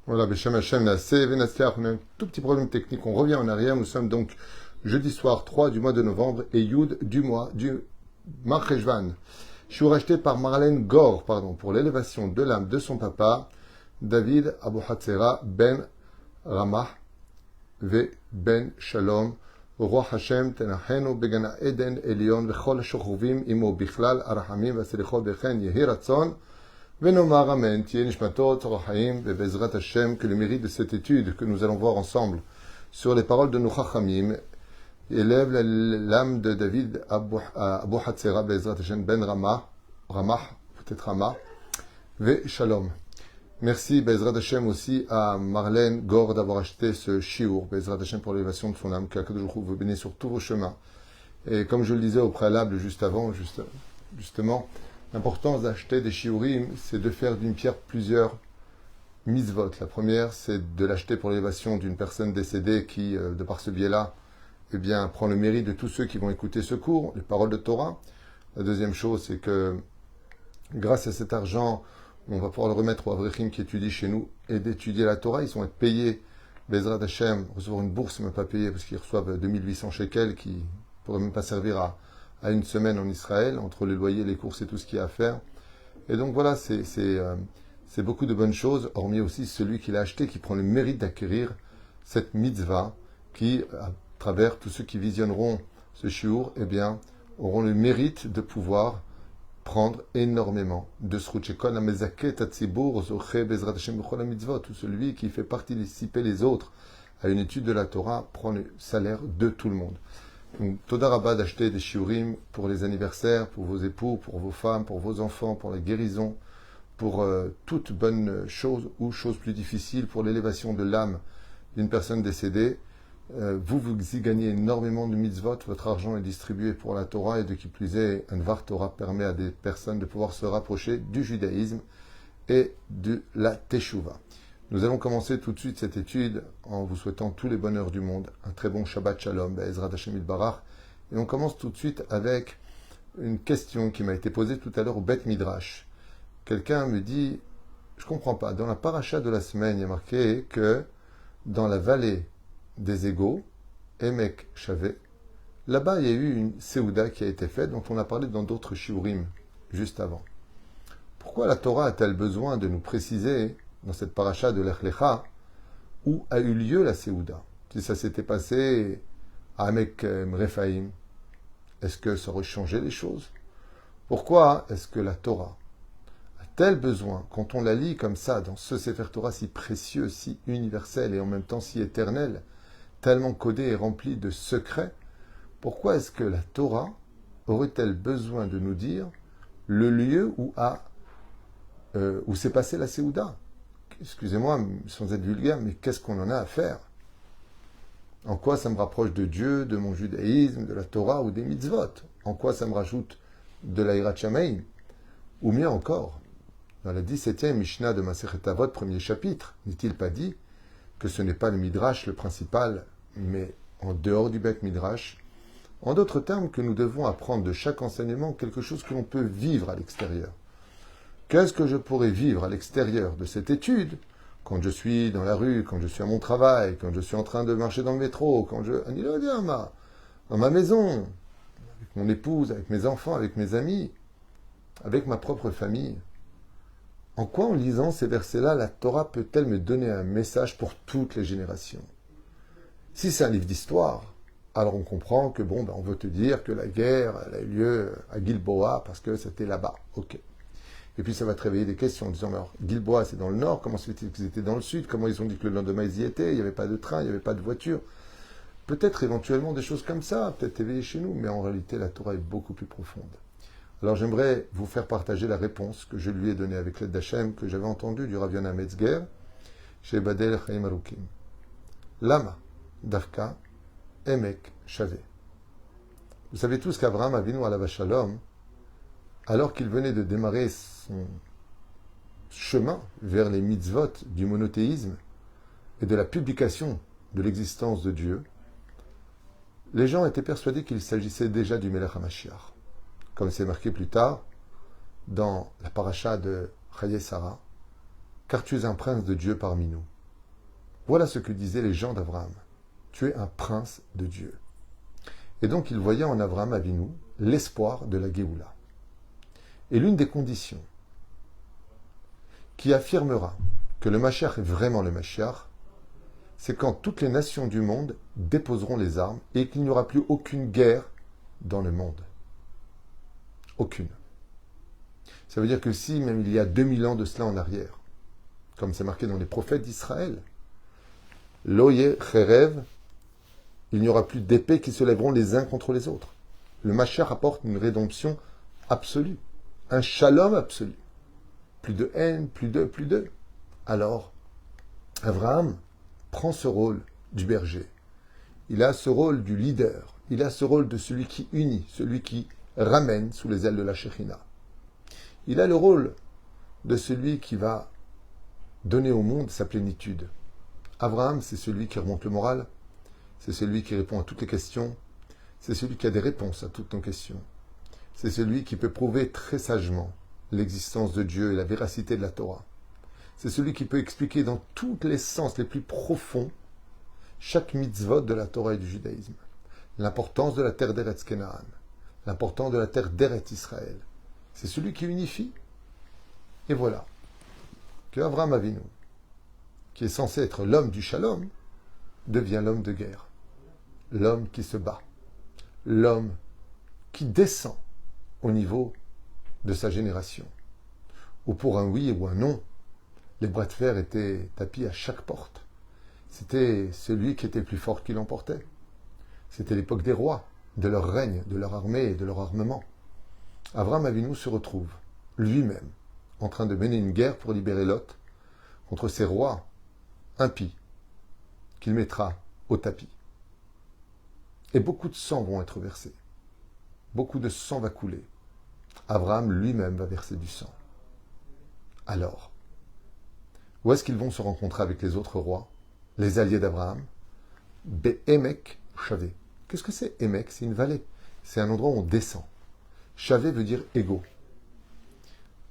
Voilà, Beshem Hashem Nasseh, Venastiach, on a un tout petit problème technique, on revient en arrière, nous sommes donc jeudi soir 3 du mois de novembre et Yud du mois du Marcheshvan. Je suis racheté par Marlène Gore, pour l'élévation de l'âme de son papa, David Abu Hatzera ben Ramah ve ben Shalom, Roi Hashem Tenachenu Begana Eden Elion vechol Shochuvim imo bichlal arachamim vaselichot bechen yehi ratzon. Venomar Amen, Tiye Nishmatot, Rochaim, Bezrat Hashem, que le mérite de cette étude que nous allons voir ensemble sur les paroles de nos Chachamim élève l'âme de David Abu Hatzera, Bezrat Hashem, Ben Ramah, peut-être Ramah, Ve Shalom. Merci Bezrat Hashem aussi à Marlène Gore d'avoir acheté ce shiur, Bezrat Hashem pour l'élévation de son âme, que Akadosh Baruch Hu vous bénisse sur tous vos chemins. Et comme je le disais au préalable juste avant, justement, l'importance d'acheter des shiurim, c'est de faire d'une pierre plusieurs mitzvot. La première, c'est de l'acheter pour l'élévation d'une personne décédée qui, de par ce biais-là, eh bien, prend le mérite de tous ceux qui vont écouter ce cours, les paroles de Torah. La deuxième chose, c'est que grâce à cet argent, on va pouvoir le remettre aux Avrechim qui étudient chez nous et d'étudier la Torah. Ils vont être payés, Bezrat Hashem, recevoir une bourse, mais pas payée parce qu'ils reçoivent 2800 shekels qui ne pourraient même pas servir à une semaine en Israël, entre les loyers, les courses et tout ce qu'il y a à faire. Et donc voilà, c'est beaucoup de bonnes choses, hormis aussi celui qui l'a acheté, qui prend le mérite d'acquérir cette mitzvah, qui, à travers tous ceux qui visionneront ce shiur, eh bien, auront le mérite de pouvoir prendre énormément de sruchekon amezaket atzibur zoche bezrat Hashem b'chol mitzvot. Tout celui qui fait participer les autres à une étude de la Torah prend le salaire de tout le monde. Donc, Toda Rabba d'acheter des shiurim pour les anniversaires, pour vos époux, pour vos femmes, pour vos enfants, pour la guérison, pour toute bonne chose ou chose plus difficile, pour l'élévation de l'âme d'une personne décédée. Vous y gagnez énormément de mitzvot, votre argent est distribué pour la Torah et de qui plus est, un Dvar Torah permet à des personnes de pouvoir se rapprocher du judaïsme et de la Teshuvah. Nous allons commencer tout de suite cette étude en vous souhaitant tous les bonheurs du monde, un très bon Shabbat Shalom, Be'ezrat Hashem Yitbarach. Et on commence tout de suite avec une question qui m'a été posée tout à l'heure au Beth Midrash. Quelqu'un me dit, je comprends pas, dans la paracha de la semaine, il y a marqué que dans la vallée des égaux, Emek Shavé, là-bas il y a eu une Seouda qui a été faite, dont on a parlé dans d'autres shiurim juste avant. Pourquoi la Torah a-t-elle besoin de nous préciser dans cette paracha de Lech Lecha, où a eu lieu la Seouda? Si ça s'était passé à Amek Rephaim, est-ce que ça aurait changé les choses? Pourquoi est-ce que la Torah a-t-elle besoin, quand on la lit comme ça, dans ce Sefer Torah si précieux, si universel et en même temps si éternel, tellement codé et rempli de secrets, pourquoi est-ce que la Torah aurait-elle besoin de nous dire le lieu où s'est passée la Seouda? Excusez-moi, sans être vulgaire, mais qu'est-ce qu'on en a à faire? En quoi ça me rapproche de Dieu, de mon judaïsme, de la Torah ou des mitzvot? En quoi ça me rajoute de la Hirat Shamayim? Ou mieux encore, dans la 17e Mishnah de Masechet Avot, premier chapitre, n'est-il pas dit que ce n'est pas le Midrash le principal, mais en dehors du Beth Midrash, en d'autres termes, que nous devons apprendre de chaque enseignement quelque chose que l'on peut vivre à l'extérieur. Qu'est-ce que je pourrais vivre à l'extérieur de cette étude quand je suis dans la rue, quand je suis à mon travail, quand je suis en train de marcher dans le métro, quand je... dans ma maison, avec mon épouse, avec mes enfants, avec mes amis, avec ma propre famille? En quoi, en lisant ces versets-là, la Torah peut-elle me donner un message pour toutes les générations? Si c'est un livre d'histoire, alors on comprend que, on veut te dire que la guerre elle a eu lieu à Gilboa parce que c'était là-bas. Ok. Et puis ça va te réveiller des questions en disant, mais alors, Gilboa c'est dans le nord, comment se fait-il qu'ils étaient dans le sud? Comment ils ont dit que le lendemain ils y étaient? Il n'y avait pas de train, il n'y avait pas de voiture. Peut-être éventuellement des choses comme ça, peut-être éveillées chez nous, mais en réalité la Torah est beaucoup plus profonde. Alors j'aimerais vous faire partager la réponse que je lui ai donnée avec l'aide d'Hachem, que j'avais entendue du Rav Yonah Metzger, chez Badel Chaim Arukim. Lama, Davka, Emek, Shavé. Vous savez tous qu'Abraham Avinu alav Shalom, alors qu'il venait de démarrer son chemin vers les mitzvot du monothéisme et de la publication de l'existence de Dieu, les gens étaient persuadés qu'il s'agissait déjà du Melech HaMashiach. Comme c'est marqué plus tard dans la paracha de Chaye Sarah, car tu es un prince de Dieu parmi nous. Voilà ce que disaient les gens d'Abraham. Tu es un prince de Dieu. Et donc ils voyaient en Abraham Avinu l'espoir de la Géoula. Et l'une des conditions qui affirmera que le Mashiach est vraiment le Mashiach, c'est quand toutes les nations du monde déposeront les armes et qu'il n'y aura plus aucune guerre dans le monde. Aucune. Ça veut dire que si, même il y a 2000 ans de cela en arrière, comme c'est marqué dans les prophètes d'Israël, Loye Cherev, il n'y aura plus d'épées qui se lèveront les uns contre les autres. Le Mashiach apporte une rédemption absolue, un shalom absolu. Plus de haine, plus de. Alors, Abraham prend ce rôle du berger. Il a ce rôle du leader. Il a ce rôle de celui qui unit, celui qui ramène sous les ailes de la Shekhinah. Il a le rôle de celui qui va donner au monde sa plénitude. Abraham, c'est celui qui remonte le moral, c'est celui qui répond à toutes les questions, c'est celui qui a des réponses à toutes nos questions. C'est celui qui peut prouver très sagement l'existence de Dieu et la véracité de la Torah. C'est celui qui peut expliquer dans tous les sens les plus profonds chaque mitzvot de la Torah et du judaïsme. L'importance de la terre d'Eretz Kenaan, l'importance de la terre d'Eretz Israël. C'est celui qui unifie. Et voilà que Abraham Avinu, qui est censé être l'homme du shalom, devient l'homme de guerre. L'homme qui se bat. L'homme qui descend au niveau de sa génération. Où pour un oui ou un non, les bras de fer étaient tapis à chaque porte. C'était celui qui était le plus fort qui l'emportait. C'était l'époque des rois, de leur règne, de leur armée et de leur armement. Abraham Avinu se retrouve, lui-même, en train de mener une guerre pour libérer Lot contre ces rois impies qu'il mettra au tapis. Et beaucoup de sang vont être versés. Beaucoup de sang va couler. Abraham lui-même va verser du sang. Alors, où est-ce qu'ils vont se rencontrer avec les autres rois, les alliés d'Abraham? Be'emek Shavé. Qu'est-ce que c'est Emek? C'est une vallée. C'est un endroit où on descend. Shavé veut dire égaux.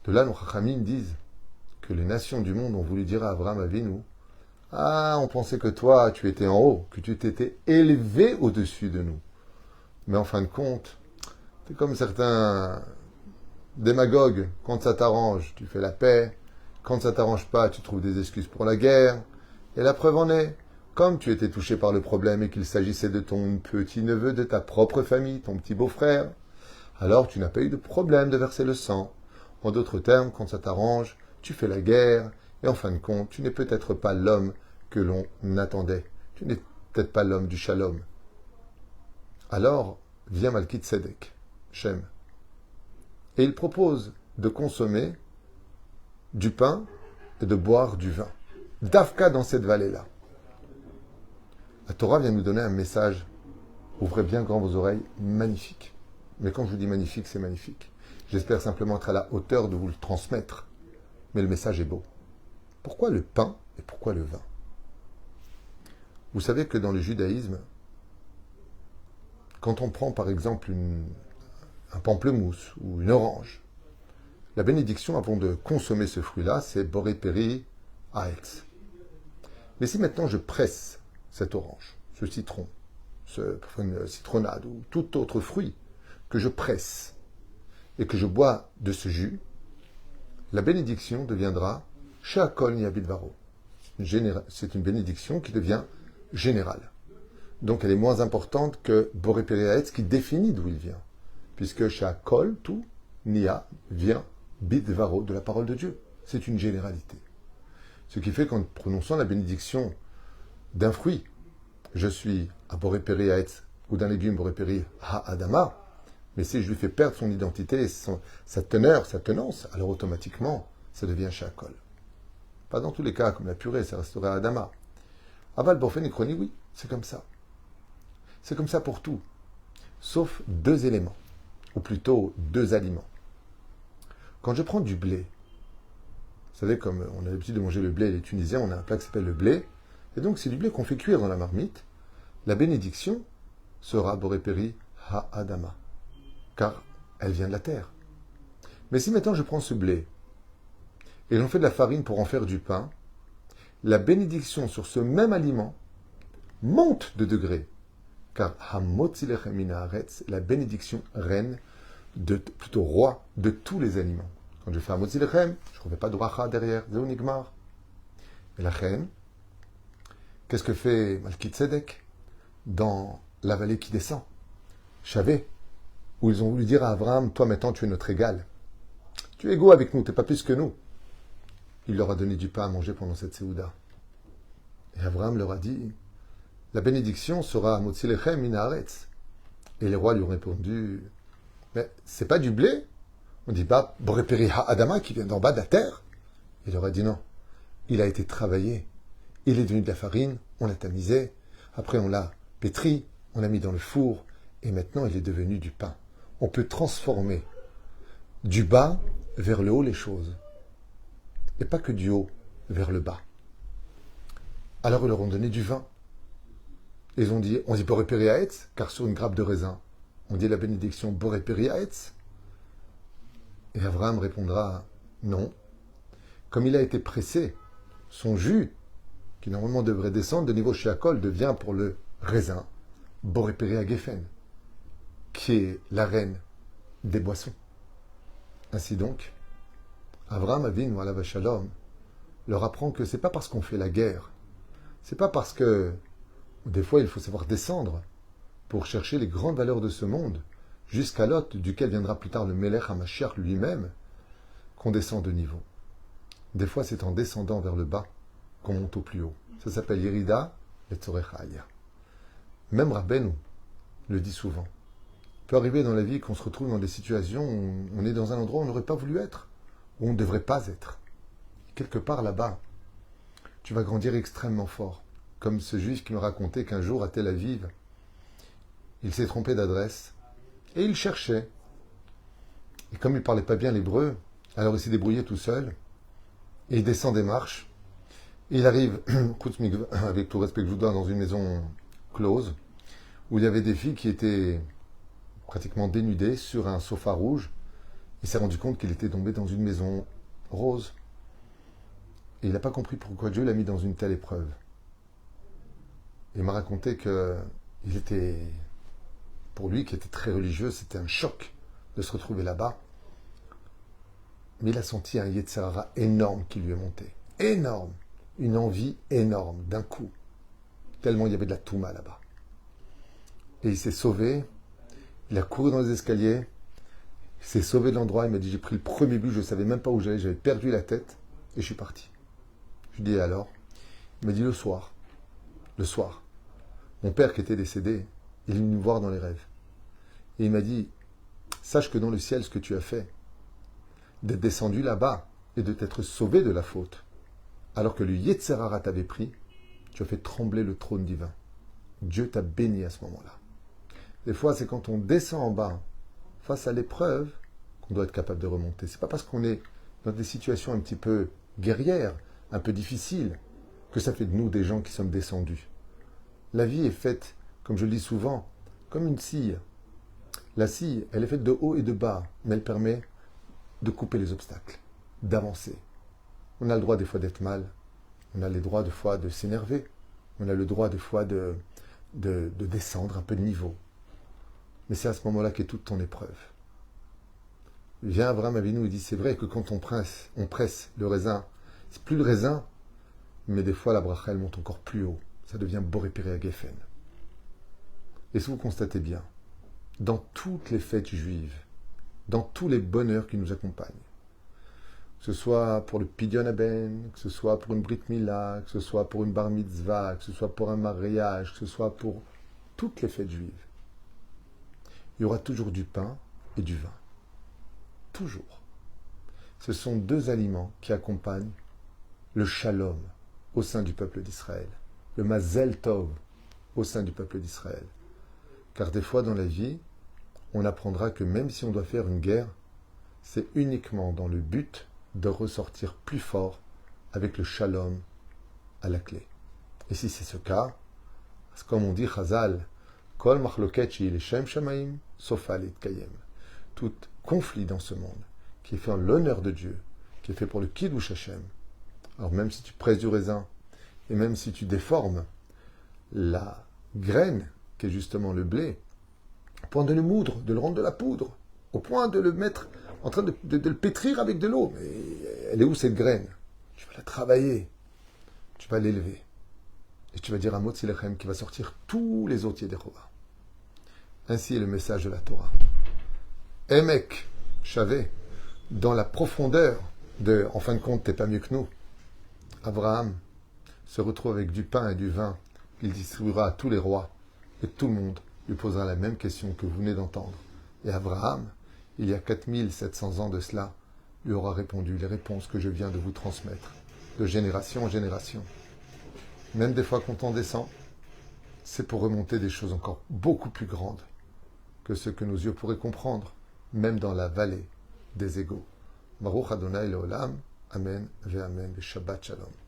De là, nos Chachamim disent que les nations du monde ont voulu dire à Abraham Avinu, ah, on pensait que toi, tu étais en haut, que tu t'étais élevé au-dessus de nous. Mais en fin de compte, c'est comme certains démagogues. Quand ça t'arrange, tu fais la paix. Quand ça t'arrange pas, tu trouves des excuses pour la guerre. Et la preuve en est, comme tu étais touché par le problème et qu'il s'agissait de ton petit-neveu, de ta propre famille, ton petit beau-frère, alors tu n'as pas eu de problème de verser le sang. En d'autres termes, quand ça t'arrange, tu fais la guerre, et en fin de compte, tu n'es peut-être pas l'homme que l'on attendait. Tu n'es peut-être pas l'homme du shalom. Alors, vient Malkit Tzedek, Shem, et il propose de consommer du pain et de boire du vin. Dafka dans cette vallée-là. La Torah vient nous donner un message, ouvrez bien grand vos oreilles, magnifique. Mais quand je vous dis magnifique, c'est magnifique. J'espère simplement être à la hauteur de vous le transmettre. Mais le message est beau. Pourquoi le pain et pourquoi le vin? Vous savez que dans le judaïsme, quand on prend par exemple un pamplemousse ou une orange, la bénédiction avant de consommer ce fruit-là, c'est Boré Peri Aetz. Mais si maintenant je presse cette orange, ce citron, une citronnade ou tout autre fruit que je presse et que je bois de ce jus, la bénédiction deviendra She'akol Niabidvaro. C'est une bénédiction qui devient générale. Donc elle est moins importante que Boré Peri Aetz qui définit d'où il vient. Puisque She'akol, tout, Nia, vient Bidvaro, de la parole de Dieu. C'est une généralité. Ce qui fait qu'en prononçant la bénédiction d'un fruit, je suis à Boré Peri Aetz, ou d'un légume Boré Peri Ha'adama, mais si je lui fais perdre son identité, sa teneur, sa tenance, alors automatiquement, ça devient She'akol. Pas dans tous les cas, comme la purée, ça resterait Adama. Aval Borfen et Chroni, oui, c'est comme ça. C'est comme ça pour tout, sauf deux éléments, ou plutôt deux aliments. Quand je prends du blé, vous savez, comme on a l'habitude de manger le blé, les Tunisiens, on a un plat qui s'appelle le blé, et donc c'est du blé qu'on fait cuire dans la marmite, la bénédiction sera Boré Peri Ha'adama, car elle vient de la terre. Mais si maintenant je prends ce blé, et j'en fais de la farine pour en faire du pain, la bénédiction sur ce même aliment monte de degré. Car Hamotzilechem min haaretz, la bénédiction reine, plutôt roi de tous les aliments. Quand je fais Hamotzilechem, je ne remets pas de bracha derrière, Zeu Nigmar. Et la reine, qu'est-ce que fait Malki Tzedek dans la vallée qui descend, Chavé, où ils ont voulu dire à Abraham, toi maintenant tu es notre égal. Tu es égaux avec nous, tu n'es pas plus que nous. Il leur a donné du pain à manger pendant cette séouda. Et Abraham leur a dit, la bénédiction sera Motzilechem min haaretz. Et les rois lui ont répondu, mais c'est pas du blé? On dit pas Boréperi ha-adama qui vient d'en bas de la terre? Il leur a dit non. Il a été travaillé. Il est devenu de la farine, on l'a tamisé. Après on l'a pétri, on l'a mis dans le four. Et maintenant il est devenu du pain. On peut transformer du bas vers le haut les choses. Et pas que du haut vers le bas. Alors ils leur ont donné du vin. Ils ont dit, on dit Boréperi haetz, car sur une grappe de raisin, on dit la bénédiction Boréperi haetz. Et Abraham répondra, non. Comme il a été pressé, son jus, qui normalement devrait descendre de niveau Sheakol, devient pour le raisin Boréperi hagefen, qui est la reine des boissons. Ainsi donc, Abraham Avinu alav shalom leur apprend que c'est pas parce qu'on fait la guerre, c'est pas parce que des fois il faut savoir descendre pour chercher les grandes valeurs de ce monde, jusqu'à l'hôte duquel viendra plus tard le Melech HaMashiach lui-même, qu'on descend de niveau. Des fois c'est en descendant vers le bas qu'on monte au plus haut. Ça s'appelle Yerida et Tzorech Aliyah. Même Rabbeinu le dit souvent. Il peut arriver dans la vie qu'on se retrouve dans des situations où on est dans un endroit où on n'aurait pas voulu être, où on ne devrait pas être. Quelque part là-bas, tu vas grandir extrêmement fort. Comme ce juif qui me racontait qu'un jour à Tel Aviv, il s'est trompé d'adresse et il cherchait. Et comme il ne parlait pas bien l'hébreu, alors il s'est débrouillé tout seul et il descend des marches. Et il arrive, avec tout respect que je vous donne, dans une maison close où il y avait des filles qui étaient pratiquement dénudées sur un sofa rouge. Il s'est rendu compte qu'il était tombé dans une maison rose. Et il n'a pas compris pourquoi Dieu l'a mis dans une telle épreuve. Il m'a raconté que il était, pour lui qui était très religieux, c'était un choc de se retrouver là-bas. Mais il a senti un Yetzer Hara énorme qui lui est monté. Énorme. Une envie énorme, d'un coup. Tellement il y avait de la touma là-bas. Et il s'est sauvé. Il a couru dans les escaliers. Il s'est sauvé de l'endroit. Il m'a dit, j'ai pris le premier bus, je ne savais même pas où j'allais. J'avais perdu la tête. Et je suis parti. Je lui ai dit, alors? Il m'a dit, le soir. Le soir. Mon père qui était décédé, il est venu me voir dans les rêves. Et il m'a dit, sache que dans le ciel, ce que tu as fait, d'être descendu là-bas et de t'être sauvé de la faute, alors que le Yetzer Hara t'avait pris, tu as fait trembler le trône divin. Dieu t'a béni à ce moment-là. Des fois, c'est quand on descend en bas, face à l'épreuve, qu'on doit être capable de remonter. C'est pas parce qu'on est dans des situations un petit peu guerrières, un peu difficiles, que ça fait de nous des gens qui sommes descendus. La vie est faite, comme je le dis souvent, comme une scie. La scie, elle est faite de haut et de bas, mais elle permet de couper les obstacles, d'avancer. On a le droit des fois d'être mal, on a le droit des fois de s'énerver, on a le droit des fois de descendre un peu de niveau. Mais c'est à ce moment-là qu'est toute ton épreuve. Vient Abraham Avinu et dit, c'est vrai que quand on presse le raisin, c'est plus le raisin, mais des fois la bracha elle monte encore plus haut. Ça devient Boréperi hagefen. Et si vous constatez bien, dans toutes les fêtes juives, dans tous les bonheurs qui nous accompagnent, que ce soit pour le Pidyon Haben, que ce soit pour une Brit Mila, que ce soit pour une Bar Mitzvah, que ce soit pour un mariage, que ce soit pour toutes les fêtes juives, il y aura toujours du pain et du vin. Toujours. Ce sont deux aliments qui accompagnent le shalom au sein du peuple d'Israël, le mazel tov au sein du peuple d'Israël. Car des fois dans la vie, on apprendra que même si on doit faire une guerre, c'est uniquement dans le but de ressortir plus fort avec le shalom à la clé. Et si c'est ce cas, c'est comme on dit Chazal, Kol machloket shehi leshem shamaim, sofa leitkayem. Tout conflit dans ce monde, qui est fait en l'honneur de Dieu, qui est fait pour le Kiddush Hashem. Alors même si tu presses du raisin, Et même si tu déformes la graine, qui est justement le blé, au point de le moudre, de le rendre de la poudre, au point de le mettre en train de le pétrir avec de l'eau. Mais elle est où cette graine? Tu vas la travailler, tu vas l'élever. Et tu vas dire un mot de Silechem qui va sortir tous les autres Yedechova. Ainsi est le message de la Torah. Emek, Chavé, dans la profondeur de, en fin de compte, t'es pas mieux que nous. Abraham se retrouve avec du pain et du vin qu'il distribuera à tous les rois. Et tout le monde lui posera la même question que vous venez d'entendre. Et Abraham, il y a 4700 ans de cela, lui aura répondu les réponses que je viens de vous transmettre, de génération en génération. Même des fois quand on descend, c'est pour remonter des choses encore beaucoup plus grandes que ce que nos yeux pourraient comprendre, même dans la vallée des égaux. Baruch Adonai Leolam, Amen ve Amen, Shabbat Shalom.